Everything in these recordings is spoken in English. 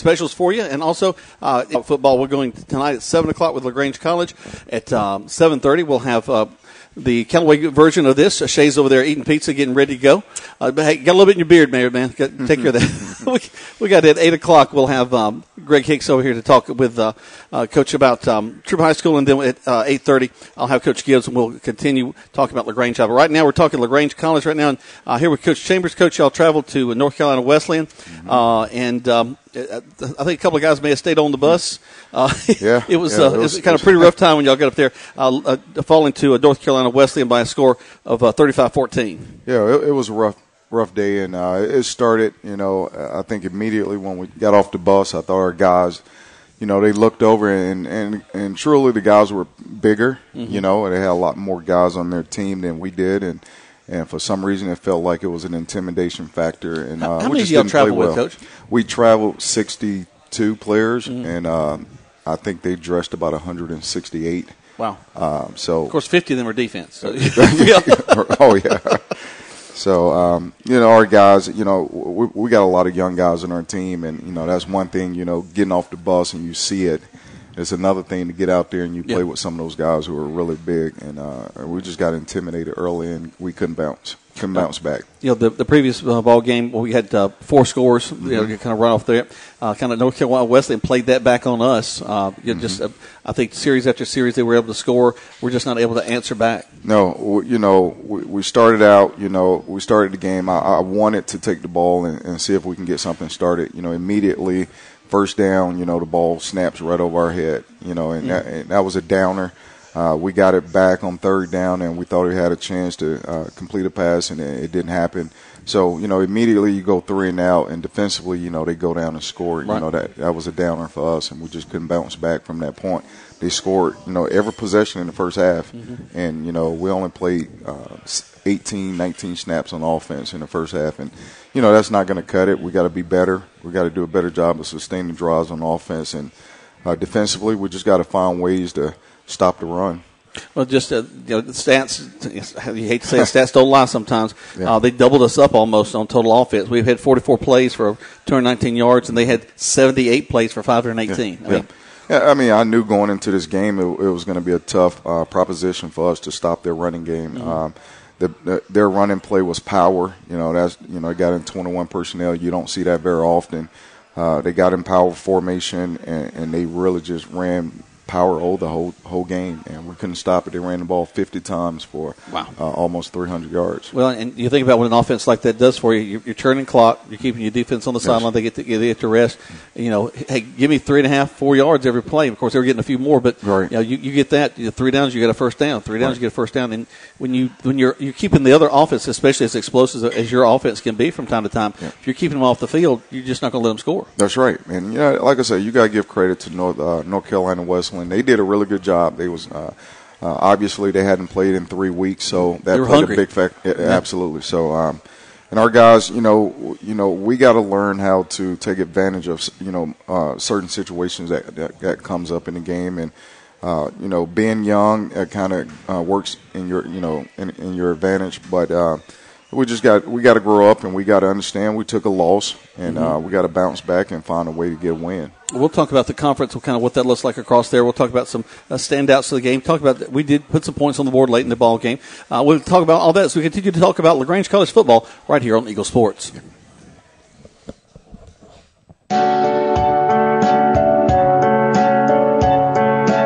specials for you. And also, football, we're going tonight at 7 o'clock with LaGrange College. At 7:30, we'll have the Callaway version of this. Shay's over there eating pizza, getting ready to go. But hey, got a little bit in your beard, man. Take care of that. we got at 8 o'clock, we'll have Greg Hicks over here to talk with Coach about Troop High School. And then at 8:30, I'll have Coach Gibbs, and we'll continue talking about LaGrange. But right now, we're talking LaGrange College right now. And here with Coach Chambers. Coach, y'all traveled to North Carolina Wesleyan. And I think a couple of guys may have stayed on the bus. It was kind of pretty rough time when y'all got up there, falling to North Carolina Wesleyan by a score of 35-14. Yeah, it was a rough day, and it started, I think immediately when we got off the bus, I thought our guys, they looked over and truly the guys were bigger, and they had a lot more guys on their team than we did, and for some reason it felt like it was an intimidation factor. And how many of y'all traveled with, Coach? We traveled 62 players, and I think they dressed about 168. Wow. So of course, 50 of them were defense. So. Oh, yeah. So, our guys, we got a lot of young guys on our team, and, that's one thing, getting off the bus and you see it. It's another thing to get out there and you play with some of those guys who are really big, and we just got intimidated early and we couldn't bounce back. The previous ball game, we had 4 scores, kind of run off there. Kind of North Carolina Wesleyan played that back on us. I think series after series they were able to score. We're just not able to answer back. No, we started out, we started the game. I wanted to take the ball and see if we can get something started. Immediately, first down, the ball snaps right over our head, and that was a downer. We got it back on third down, and we thought we had a chance to complete a pass, and it didn't happen. So, immediately you go 3 and out, and defensively, they go down and score. Right. That was a downer for us, and we just couldn't bounce back from that point. They scored, every possession in the first half, and, we only played 18, 19 snaps on offense in the first half, and, that's not going to cut it. We got to be better. We got to do a better job of sustaining drives on offense, and defensively, we just got to find ways to stop the run. Well, just the stats. You hate to say it, stats don't lie sometimes. Yeah. They doubled us up almost on total offense. We've had 44 plays for 219 yards, and they had 78 plays for 518. I knew going into this game it was going to be a tough proposition for us to stop their running game. Their running play was power. They got in 21 personnel. You don't see that very often. They got in power formation, and they really just ran power the whole game, and we couldn't stop it. They ran the ball 50 times for almost 300 yards. Well, and you think about what an offense like that does for you. You're turning clock. You're keeping your defense on the sideline. They get to rest. Hey, give me 3.5, 4 yards every play. Of course, they were getting a few more, but right. You get that. 3 downs, you get a first down. 3 downs, you get a first down. And when you're keeping the other offense, especially as explosive as your offense can be from time to time, if you're keeping them off the field, you're just not going to let them score. That's right. And like I said, you got to give credit to North Carolina Wesleyan. They did a really good job. They was obviously they hadn't played in 3 weeks, so that played hungry. A big factor. Absolutely. So, and our guys, we got to learn how to take advantage of certain situations that comes up in the game, and being young kind of works in your in your advantage, but. We got to grow up, and we got to understand we took a loss, and we got to bounce back and find a way to get a win. We'll talk about the conference, kind of what that looks like across there. We'll talk about some standouts of the game. Talk about we did put some points on the board late in the ball game. We'll talk about all that as we continue to talk about LaGrange College football right here on Eagle Sports.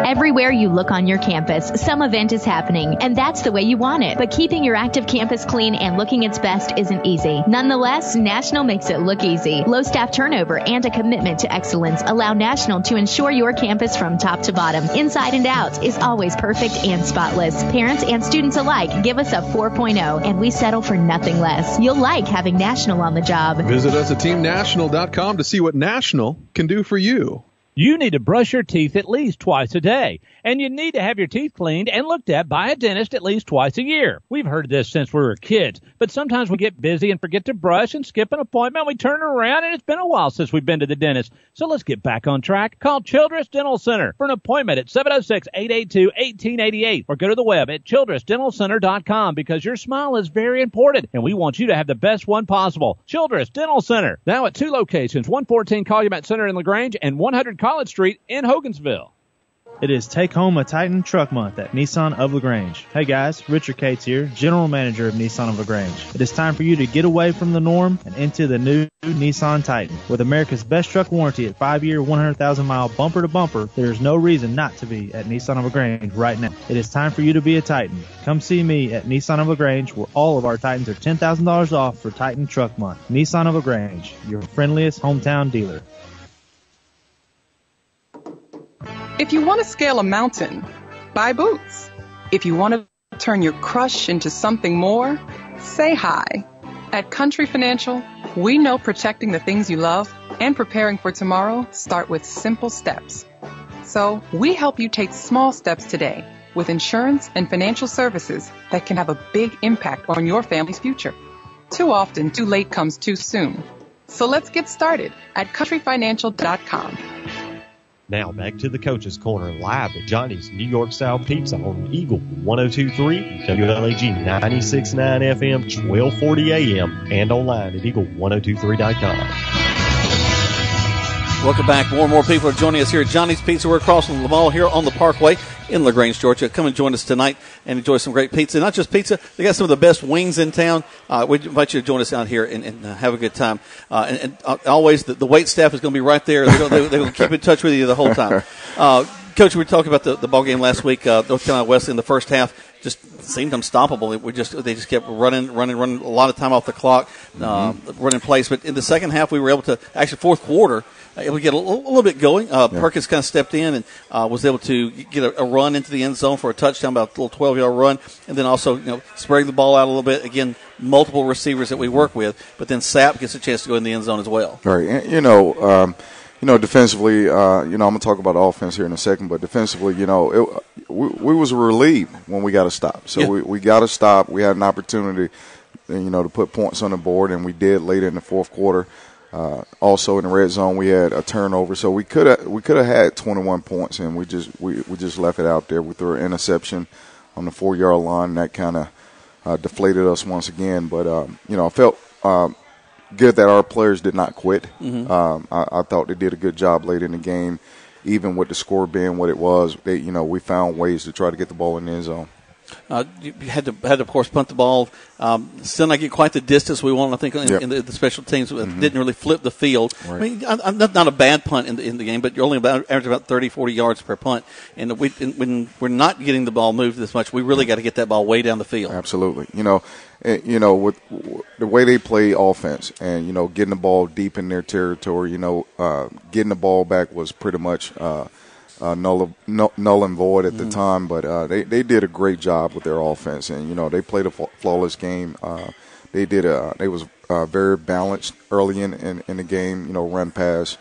Everywhere you look on your campus, some event is happening, and that's the way you want it. But keeping your active campus clean and looking its best isn't easy. Nonetheless, National makes it look easy. Low staff turnover and a commitment to excellence allow National to ensure your campus from top to bottom, inside and out, is always perfect and spotless. Parents and students alike give us a 4.0, and we settle for nothing less. You'll like having National on the job. Visit us at teamnational.com to see what National can do for you. You need to brush your teeth at least twice a day, and you need to have your teeth cleaned and looked at by a dentist at least twice a year. We've heard this since we were kids, but sometimes we get busy and forget to brush and skip an appointment. We turn around, and it's been a while since we've been to the dentist. So let's get back on track. Call Childress Dental Center for an appointment at 706-882-1888 or go to the web at childressdentalcenter.com because your smile is very important, and we want you to have the best one possible. Childress Dental Center, now at 2 locations, 114 Calumet Center in LaGrange and 100 College Street in Hogansville. It is Take Home a Titan Truck Month at Nissan of LaGrange. Hey guys, Richard Cates here, General Manager of Nissan of LaGrange. It is time for you to get away from the norm and into the new Nissan Titan. With America's best truck warranty at 5-year, 100,000-mile bumper-to-bumper, there is no reason not to be at Nissan of LaGrange right now. It is time for you to be a Titan. Come see me at Nissan of LaGrange, where all of our Titans are $10,000 off for Titan Truck Month. Nissan of LaGrange, your friendliest hometown dealer. If you want to scale a mountain, buy boots. If you want to turn your crush into something more, say hi. At Country Financial, we know protecting the things you love and preparing for tomorrow start with simple steps. So we help you take small steps today with insurance and financial services that can have a big impact on your family's future. Too often, too late comes too soon. So let's get started at countryfinancial.com. Now back to the Coach's Corner live at Johnny's New York Style Pizza on Eagle 102.3, WLAG 96.9 FM, 1240 AM, and online at eagle1023.com. Welcome back. More and more people are joining us here at Johnny's Pizza. We're crossing the mall here on the Parkway in LaGrange, Georgia. Come and join us tonight and enjoy some great pizza. Not just pizza, they got some of the best wings in town. We invite you to join us out here and have a good time. And always, the wait staff is going to be right there. They're going to keep in touch with you the whole time. Coach, we were talking about the ball game last week. North Carolina Wesleyan in the first half just seemed unstoppable. They just kept running a lot of time off the clock, running plays. But in the second half, we were able to actually fourth quarter. Able to get a little bit going. Perkins kind of stepped in and was able to get a run into the end zone for a touchdown, about a little 12-yard run, and then also spreading the ball out a little bit. Again, multiple receivers that we work with, but then Sapp gets a chance to go in the end zone as well. Right, and, defensively, I'm going to talk about offense here in a second, but defensively, we was relieved when we got to stop. So we got to stop. We had an opportunity, to put points on the board, and we did later in the fourth quarter. Also in the red zone, we had a turnover, so we could have had 21 points, and we just left it out there. We threw an interception on the 4-yard line, and that kind of deflated us once again. But I felt good that our players did not quit. I thought they did a good job late in the game, even with the score being what it was. We found ways to try to get the ball in the end zone. You had to, of course, punt the ball. Still not get quite the distance we want. I think in the special teams didn't really flip the field. Right. I mean, not a bad punt in the game, but you're only average about 30, 40 yards per punt. And when we're not getting the ball moved this much, we really got to get that ball way down the field. Absolutely. With the way they play offense and getting the ball deep in their territory, getting the ball back was pretty much null and void at the time, but they did a great job with their offense, and they played a flawless game. They was very balanced early in the game. Run pass.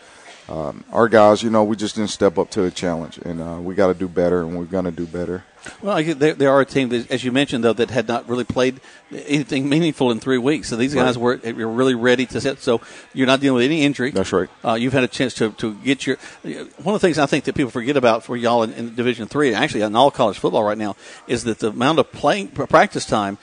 Our guys, we just didn't step up to the challenge, and we got to do better, and we're going to do better. Well, they are a team, that, as you mentioned, though, that had not really played anything meaningful in 3 weeks. So these guys were really ready to set. So you're not dealing with any injury. That's right. You've had a chance to get your – one of the things I think that people forget about for y'all in Division III, actually in all college football right now, is that the amount of practice time